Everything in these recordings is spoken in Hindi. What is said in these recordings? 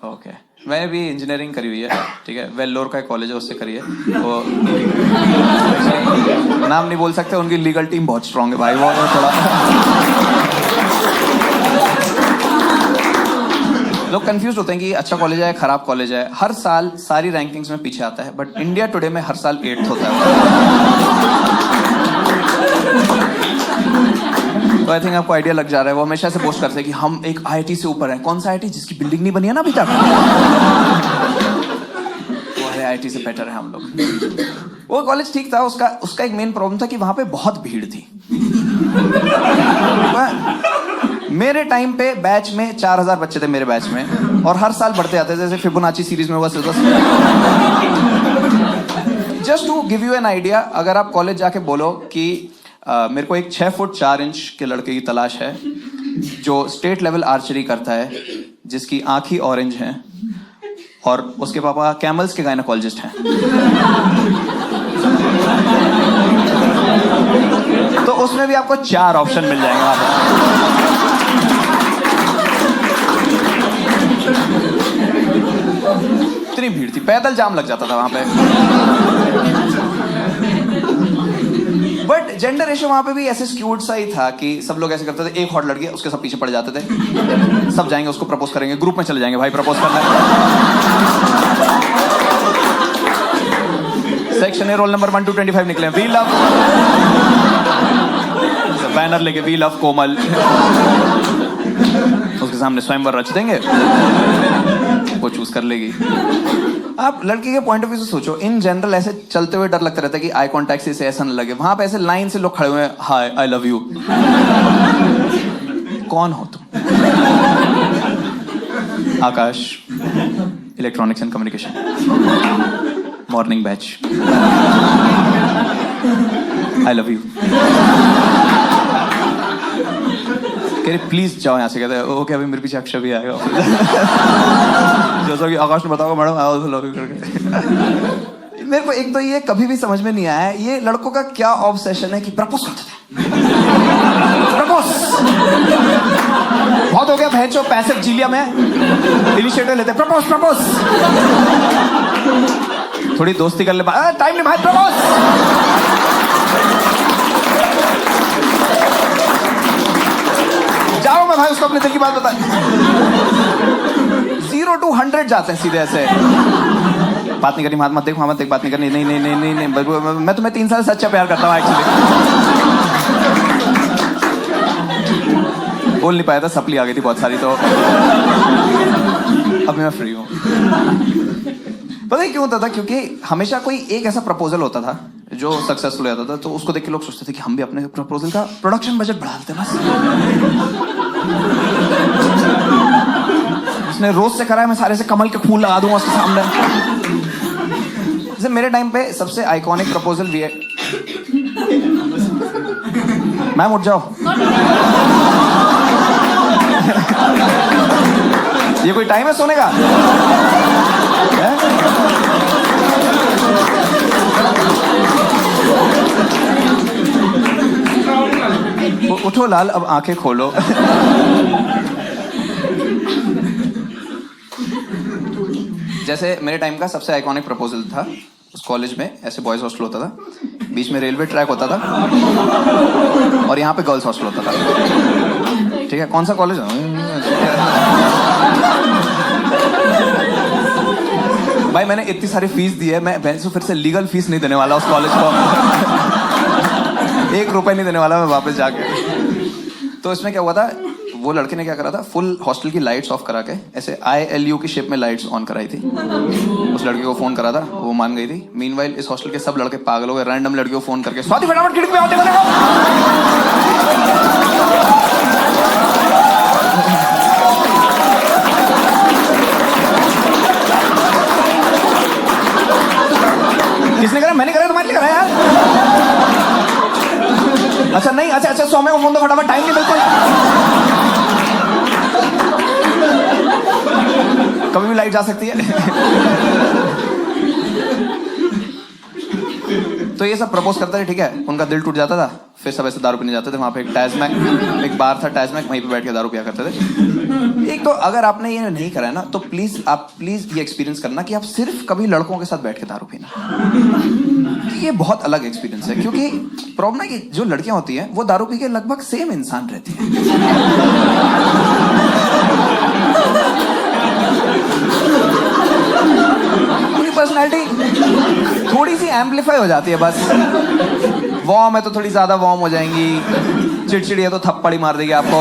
ओके मैंने भी इंजीनियरिंग करी हुई है, ठीक है। वेल्लोर का एक कॉलेज है, उससे करी है। वो नाम नहीं बोल सकते, उनकी लीगल टीम बहुत स्ट्रांग है भाई। वो थोड़ा लोग कंफ्यूज होते हैं कि अच्छा कॉलेज है खराब कॉलेज है। हर साल सारी रैंकिंग्स में पीछे आता है, बट इंडिया टुडे में हर साल 8th होता है। तो आई थिंक आपको आइडिया लग जा रहा है। वो हमेशा से पोस्ट करते हैं कि हम एक आईआईटी से ऊपर हैं। कौन सा आईआईटी? जिसकी बिल्डिंग नहीं बनी है ना अभी तक। वो है आईआईटी से बेटर है हम लोग। वो कॉलेज ठीक था, उसका एक मेन प्रॉब्लम था कि वहां पे बहुत भीड़ थी। मेरे टाइम पे बैच में 4000 बच्चे थे मेरे बैच में, और हर साल बढ़ते जाते थे, जैसे फिबोनाची सीरीज में हुआ। Just to give you an idea, अगर आप कॉलेज जाके बोलो कि मेरे को एक 6 फुट 4 इंच के लड़के की तलाश है जो स्टेट लेवल आर्चरी करता है, जिसकी आंख ही ऑरेंज है और उसके पापा कैमल्स के गायनेकोलॉजिस्ट हैं, तो उसमें भी आपको 4 ऑप्शन मिल जाएंगे वहां पर। इतनी भीड़ थी, पैदल जाम लग जाता था वहां पे। बट जेंडर रेशियो वहां पे भी ऐसे स्क्यूड सा ही था कि सब लोग ऐसे करते थे, एक हॉट लड़की उसके सब पीछे पड़ जाते थे, सब जाएंगे उसको प्रपोज करेंगे, ग्रुप में चले जाएंगे भाई प्रपोज करना। Section A roll number 1 to 25 निकले, वी लव, बैनर लेके वी लव कोमल, उसके सामने स्वयंवर रच देंगे, वो चूज कर लेगी। आप लड़की के पॉइंट ऑफ व्यू से सोचो, इन जनरल ऐसे चलते हुए डर लगता रहता है कि आई कॉन्टैक्ट से ऐसा न लगे। वहां पे ऐसे लाइन से लोग खड़े हुए हैं, हाय आई लव यू। कौन हो तुम? Akash, electronics and communication, morning batch, I love you. कह रहे प्लीज जाओ यहाँ से। कहते हैं ओके अभी मेरे पीछे अक्षय भी आएगा। जैसा कि आकाश ने बताओ मैडम आई लव यू करके। मेरे को एक तो ये कभी भी समझ में नहीं आया है, ये लड़कों का क्या ऑब्सेशन है कि प्रपोज करते थे। प्रपोज बहुत हो गया भैंचो, पैसे जीलिया में इनिशिएटिव लेते, प्रपोज प्रपोज, थोड़ी दोस्ती कर ले, टाइम नहीं भाई, प्रपोज। जाओ मैं भाई उसको अपने दिल की बात बता। 0 to 100 जाते हैं सीधे ऐसे। बात नहीं करनी, मत देख, मत देख, बात नहीं करनी, नहीं नहीं नहीं नहीं नहीं, मैं तुम्हें 3 साल से सच्चा प्यार करता हूँ एक्चुअली। बोल नहीं पाया था, सप्ली आ गई थी बहुत सारी, तो अब मैं फ्री हूँ। पता है क्यों होता था? क्योंकि हमेशा कोई एक ऐसा प्रपोजल होता था जो सक्सेसफुल होता था, तो उसको देख के लोग सोचते थे कि हम भी अपने प्रपोजल का प्रोडक्शन बजट बढ़ा देते हैं बस। उसने रोज से करा है, मैं सारे से कमल के फूल लगा दूंगा उसके सामने। जैसे मेरे टाइम पे सबसे आइकॉनिक प्रपोजल भी है, मैम उठ जाओ। ये कोई टाइम है सोने का? उठो लाल, अब आंखें खोलो। जैसे मेरे टाइम का सबसे आइकॉनिक प्रपोजल था, उस कॉलेज में ऐसे बॉयज हॉस्टल होता था, बीच में रेलवे ट्रैक होता था और यहाँ पे गर्ल्स हॉस्टल होता था। ठीक है, कौन सा कॉलेज है भाई? मैंने इतनी सारी फीस दी है, मैं फिर से लीगल फीस नहीं देने वाला उस कॉलेज को। 1 रुपए नहीं देने वाला मैं वापस जाके। तो इसमें क्या हुआ था, वो लड़के ने क्या करा था, फुल हॉस्टल की लाइट्स ऑफ करा के ऐसे ILU की शेप में लाइट्स ऑन कराई थी। उस लड़के को फोन करा था, वो मान गई थी। मीनवाइल इस हॉस्टल के सब लड़के पागल हो गए, रैंडम लड़कियों को फोन करके, स्वाति फटाफट खिड़की पे आओ, देखो किसने करा? मैंने करा, तुम्हारे लिए करा यार। अच्छा नहीं, अच्छा सौम्य को फोन दो फटाफट, टाइम नहीं बिल्कुल। कभी भी लाइट जा सकती है। तो ये सब प्रपोज करता है, ठीक है, उनका दिल टूट जाता था। फिर सब ऐसे दारू पीने जाते थे। वहाँ पे एक बार था टैजमैक, वहीं पे बैठ के दारू पिया करते थे। एक तो अगर आपने ये नहीं करा है ना, तो प्लीज ये एक्सपीरियंस करना कि आप सिर्फ कभी लड़कों के साथ बैठ के दारू पीना। ये बहुत अलग एक्सपीरियंस है, क्योंकि प्रॉब्लम है कि जो लड़कियां होती हैं वो दारू पी के लगभग सेम इंसान रहती हैं। पर्सनालिटी थोड़ी सी एम्पलीफाई हो जाती है बस। वार्म है तो थोड़ी ज्यादा वार्म हो जाएंगी, चिड़चिड़ी है तो थप्पड़ ही मार देगी आपको,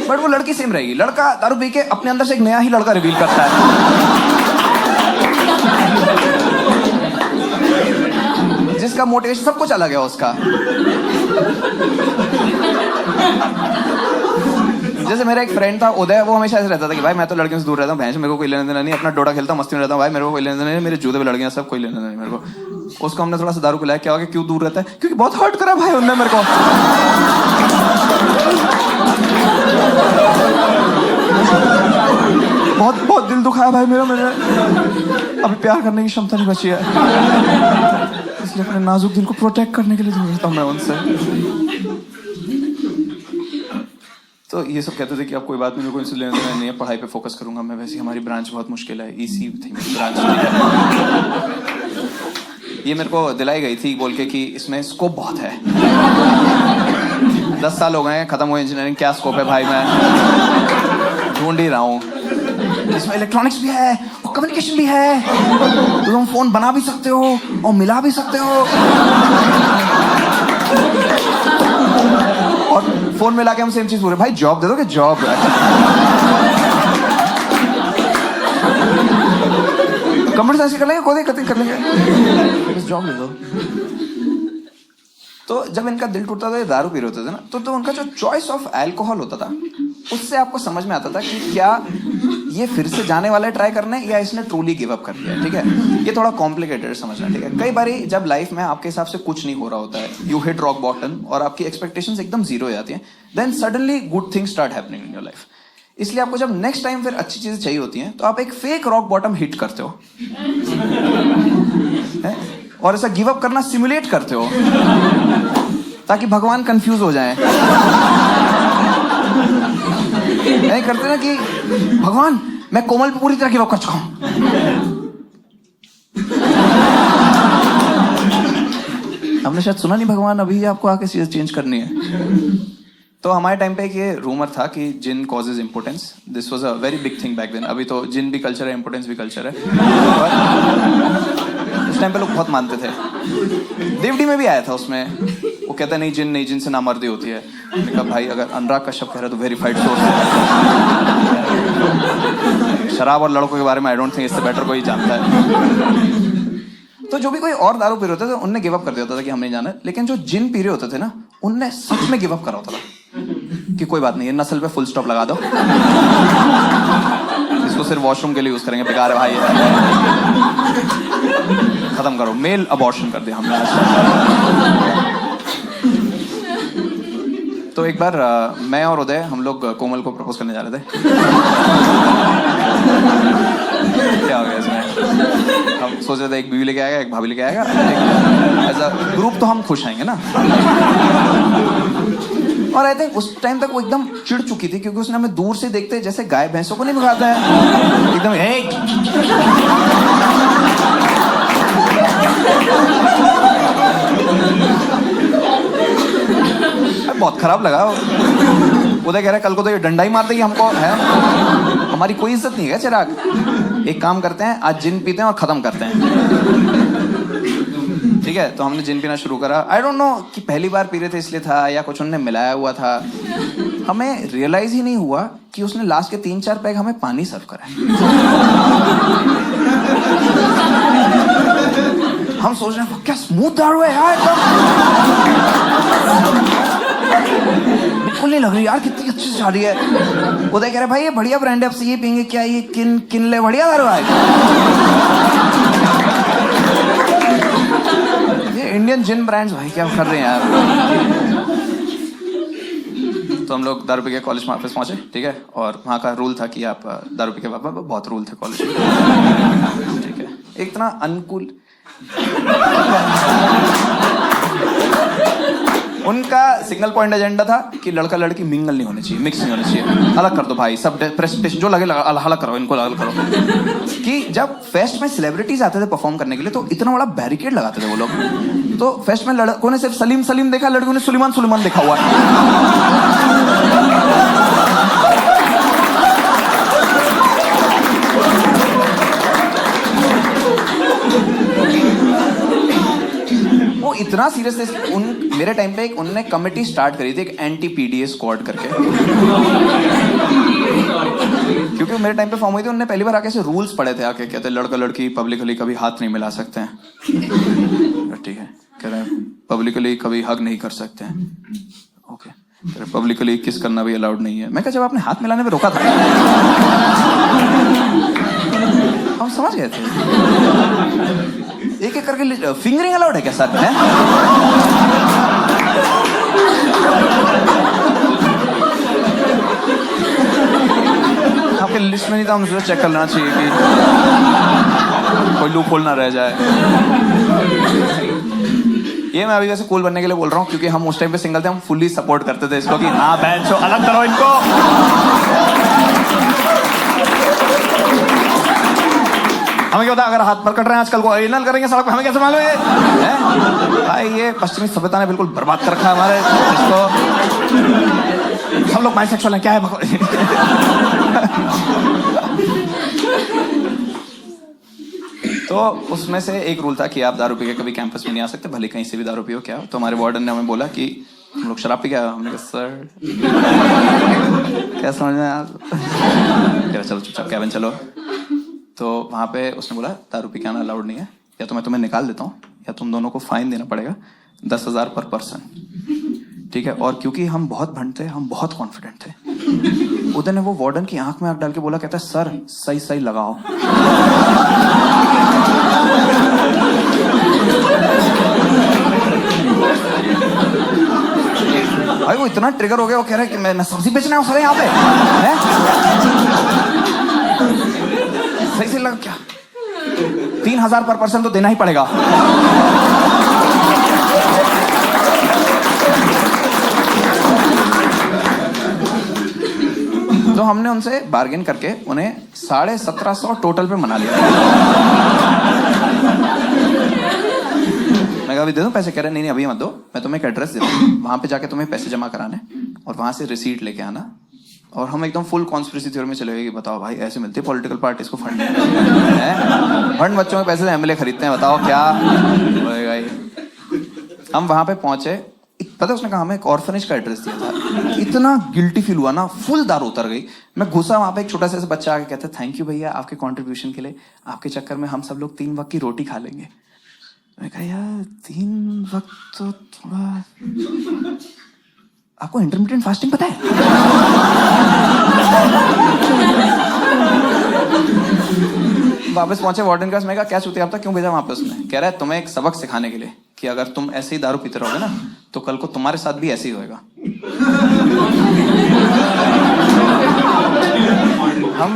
बट वो लड़की सेम रहेगी। लड़का दारू पी के अपने अंदर से एक नया ही लड़का रिवील करता है। जिसका मोटिवेशन सब कुछ अलग है उसका। जैसे मेरा एक फ्रेंड था उदय, वो हमेशा ऐसे रहता था कि भाई मैं तो लड़कियों से दूर रहता हूँ, भैंस मेरे को कोई लेना देना नहीं, अपना डोडा खेलता हूँ, मस्ती में रहता हूँ, भाई मेरे को कोई लेना देना नहीं, मेरे जूते पे लड़कियां सब कोई लेना देना नहीं मेरे को। उसको हमने थोड़ा सा दारू पिलाया, क्या हो गया, क्यों दूर रहता है, क्योंकि बहुत हर्ट करा भाई उनने मेरे को। बहुत बहुत दिल दुखाया भाई मेरा, मैंने अभी प्यार करने की क्षमता नहीं बची है, इसलिए अपने नाजुक दिल को प्रोटेक्ट करने के लिए दूर रहता हूँ मैं उनसे। तो ये सब कहते थे कि आप कोई बात नहीं, मेरे को इनसे लेना देना नहीं है, पढ़ाई पे फोकस करूंगा मैं, वैसे हमारी ब्रांच बहुत मुश्किल है, ईसी थी मेरी ब्रांच। ये मेरे को दिलाई गई थी बोल के कि इसमें स्कोप बहुत है। 10 साल हो गए हैं, खत्म हुए इंजीनियरिंग, क्या स्कोप है भाई, मैं ढूंढ ही रहा हूँ। इसमें इलेक्ट्रॉनिक्स भी है और कम्युनिकेशन भी है, तो तुम फोन बना भी सकते हो और मिला भी सकते हो, और फोन में लाके हम सेम चीज बोल रहे भाई जॉब दे दो कि जॉब। कंप्यूटर साइंस कर लेंगे, कोई दिक्कत कर लेंगे, बस जॉब दे दो। तो जब इनका दिल टूटता था, ये दारू पी रहे होते थे ना, तो उनका जो चॉइस ऑफ अल्कोहल होता था उससे आपको समझ में आता था कि क्या ये फिर से जाने वाला है ट्राई करने, या इसने ट्रूली गिव अप कर दिया है। ठीक है, ये थोड़ा कॉम्प्लिकेटेड समझना। ठीक है, कई बारी जब लाइफ में आपके हिसाब से कुछ नहीं हो रहा होता है, यू हिट रॉक बॉटम और आपकी एक्सपेक्टेशंस एकदम जीरो हो जाती हैं, then suddenly good things start happening in your life. इसलिए आपको जब नेक्स्ट टाइम फिर अच्छी चीजें चाहिए होती हैं, तो आप एक फेक रॉक बॉटम हिट करते हो और ऐसा गिव अप करना सिमुलेट करते हो ताकि भगवान कंफ्यूज हो जाए। नहीं करते ना कि भगवान मैं कोमल पे पूरी तरह गिव अप कर चुका हूं। हमने शायद सुना नहीं, भगवान अभी आपको आके चीज चेंज करनी है। तो हमारे टाइम पे एक ये रूमर था कि जिन causes importance, this was a very big thing back then. अभी तो जिन भी कल्चर है, इंपोर्टेंस भी कल्चर है, उस टाइम पे लोग बहुत मानते थे। देवडी में भी आया था उसमें, वो कहता नहीं जिन नहीं, जिन से नामर्दी होती है। मैंने कहा भाई अगर अनुराग कश्यप कह रहा है तो वेरीफाइड सोर्स है। शराब और लड़कों के बारे में आई डोंट थिंक इससे बेटर कोई जानता है। तो जो भी कोई और दारू पी रहे होते थे उनने गिव अप कर दिया होता था कि हम नहीं जाना, लेकिन जो जिन पी रहे होते थे ना, उनने सच में गिव अप करा होता था कि कोई बात नहीं, ये नस्ल पे फुल स्टॉप लगा दो, इसको सिर्फ वॉशरूम के लिए यूज करेंगे, बेकार है भाई, खत्म करो, मेल अबॉर्शन कर दिया हमने आज। तो एक बार मैं और उदय हम लोग कोमल को प्रपोज करने जा रहे थे। क्या हो गया इसमें, हम सोच रहे थे एक बीवी लेके आएगा, एक भाभी लेके आएगा, एज अ ग्रुप तो हम खुश आएंगे ना। और आई थिंक उस टाइम तक वो एकदम चिढ़ चुकी थी, क्योंकि उसने हमें दूर से देखते जैसे गाय भैंसों को नहीं भगाता है, एकदम बहुत खराब लगा। उदय कह रहा है कल को तो ये डंडा ही मार देगी हमको, है हमारी कोई इज्जत नहीं है चिराग, एक काम करते हैं आज जिन पीते हैं और खत्म करते हैं। ठीक है, तो हमने जिन पीना शुरू करा। आई डोंट नो कि पहली बार पी रहे थे इसलिए था या कुछ उन्होंने मिलाया हुआ था, हमें रियलाइज ही नहीं हुआ कि उसने लास्ट के 3-4 पैग हमें पानी सर्व करा है। हम सोच रहे हैं क्या स्मूथ दारू है यार, बिल्कुल नहीं लग रही यार, कितनी अच्छी से जा रही है। उदय कह रहे भाई ये बढ़िया ब्रांड है, आपसे ये पियेंगे क्या, ये किन ले बढ़िया दारू है, ये इंडियन जिन ब्रांड्स भाई क्या कर रहे हैं यार। तो हम लोग दारू पी के कॉलेज में वापस पहुंचे। ठीक है, और वहाँ का रूल था कि आप दारू पी के वापस, बहुत रूल थे कॉलेज में। ठीक है, एक तरह अनुकूल उनका सिंगल पॉइंट एजेंडा था कि लड़का लड़की मिंगल नहीं होनी चाहिए, मिक्स नहीं होनी चाहिए, अलग कर दो भाई, सब प्रेजेंटेशन जो लगे अलग करो, इनको अलग करो। कि जब फेस्ट में सेलिब्रिटीज आते थे परफॉर्म करने के लिए तो इतना बड़ा बैरिकेड लगाते थे वो लोग। तो फेस्ट में लड़कों ने सिर्फ सलीम सलीम देखा, लड़कियों ने सुलेमान सुलेमान देखा हुआ। वो इतना सीरियस थे। मेरे टाइम पे उन्होंने कमेटी स्टार्ट करी थी, एक एंटी पीडीए स्क्वाड करके। क्योंकि मेरे टाइम पे फॉर्म हुई थी, उन्होंने पहली बार आके ऐसे रूल्स पढ़े थे, आके कहते लड़का लड़की पब्लिकली कभी हाथ नहीं मिला सकते हैं, ठीक है, कह रहे हैं पब्लिकली कभी हग नहीं कर सकते हैं, ओके, कह रहे पब्लिकली किस करना भी अलाउड नहीं है। मैं कहा जब आपने हाथ मिलाने पे रोका था हम समझ गए थे। एक एक करके फिंगरिंग अलाउड है क्या सर? है आपके लिस्ट में नहीं था, मुझे चेक करना चाहिए कि कोई लूप होल ना रह जाए। ये मैं अभी वैसे कूल बनने के लिए बोल रहा हूँ, क्योंकि हम उस टाइम पे सिंगल थे, हम फुल्ली सपोर्ट करते थे इसको कि हाँ बैंड शो अलग करो इनको। हमें क्या पता अगर हाथ पर कट रहे हैं आजकल को एनल करेंगे सड़क पे, हमें कैसे मालूम है? भाई ये पश्चिमी सभ्यता ने बिल्कुल बर्बाद कर रखा है हमारे इसको। सब लोग बाइसेक्सुअल हैं, क्या है? तो उसमें से एक रूल था कि आप दारू पी के कभी कैंपस में नहीं आ सकते, भले कहीं से भी दारू पियो। क्या तो हमारे वार्डन ने हमें बोला कि हम लोग शराब पी के आए। हमने कहा सर क्या समझ में आया? चलो चुपचाप कैबिन चलो। तो वहां पे उसने बोला दारू पी के आना अलाउड नहीं है, या तो मैं तुम्हें निकाल देता हूँ या तुम दोनों को फाइन देना पड़ेगा 10,000 पर पर्सन, ठीक है। और क्योंकि हम बहुत भंड थे, हम बहुत कॉन्फिडेंट थे, उधर ने वो वार्डन की आंख में आंख डाल के बोला, कहता है सर सही सही लगाओ। भाई वो इतना ट्रिगर हो गया, वो कह रहा है कि मैं सब्जी बेचना हूँ सर यहाँ पे, है? सही से लगा क्या? 3,000 पर पर्सन तो देना ही पड़ेगा। तो हमने उनसे बार्गेन करके उन्हें 1750 टोटल पे मना लिया। मैं कहा अभी दे दूं पैसे? कह रहे नहीं अभी मत दो, मैं तुम्हें एक एड्रेस दे दूं, वहां पे जाके तुम्हें पैसे जमा कराने और वहां से रिसीट लेके आना। और हम एकदम फुल कॉन्स्पिरेसी थ्योरी में चले गए कि बताओ भाई ऐसे मिलती है पॉलिटिकल पार्टीज को फंड है? फंड बच्चों के पैसे से एमएलए खरीदते हैं, बताओ क्या होएगा ये? हम वहां पे पहुंचे, पता उसने कहा हमें एक ऑर्फनेज का एड्रेस दिया था। इतना गिल्टी फील हुआ ना, फुल दारू उतर गई। मैं घुसा वहां पे, एक छोटा सा बच्चा आके कहता थैंक यू भैया आपके कंट्रीब्यूशन के लिए, आपके चक्कर में हम सब लोग 3 वक्त की रोटी खा लेंगे। मैं कहा यार 3 वक्त तो थोड़ा, आपको इंटरमिटेंट फास्टिंग पता है? वापस पहुंचे वार्डन के पास, मैं कहा क्या चूतिया आप था, क्यों भेजा वहां पे? उसने कह रहा है तुम्हें एक सबक सिखाने के लिए कि अगर तुम ऐसे ही दारू पीते रहोगे ना तो कल को तुम्हारे साथ भी ऐसे ही होएगा। हम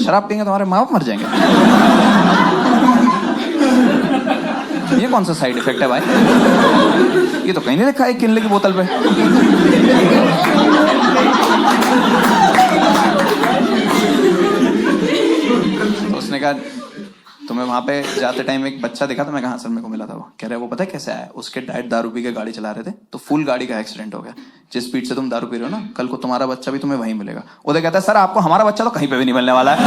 शराब पियेंगे तुम्हारे माँ बाप मर जाएंगे। ये कौन सा साइड इफेक्ट है भाई? ये तो कहीं नहीं लिखा है किनले की बोतल पे। तो उसने कहा तुम्हें वहां पे जाते टाइम एक बच्चा देखा था? मैं कहा सर मेरे को मिला था। वो कह रहे वो पता है कैसे आया? उसके डैड दारू पी के गाड़ी चला रहे थे तो फुल गाड़ी का एक्सीडेंट हो गया। जिस स्पीड से तुम दारू पी रहे हो ना, कल को तुम्हारा बच्चा भी तुम्हें वहीं मिलेगा। उधर कहता है सर आपको हमारा बच्चा तो कहीं पे भी नहीं मिलने वाला है।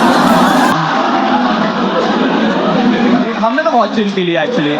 हमने तो बहुत चिल पी लिया एक्चुअली।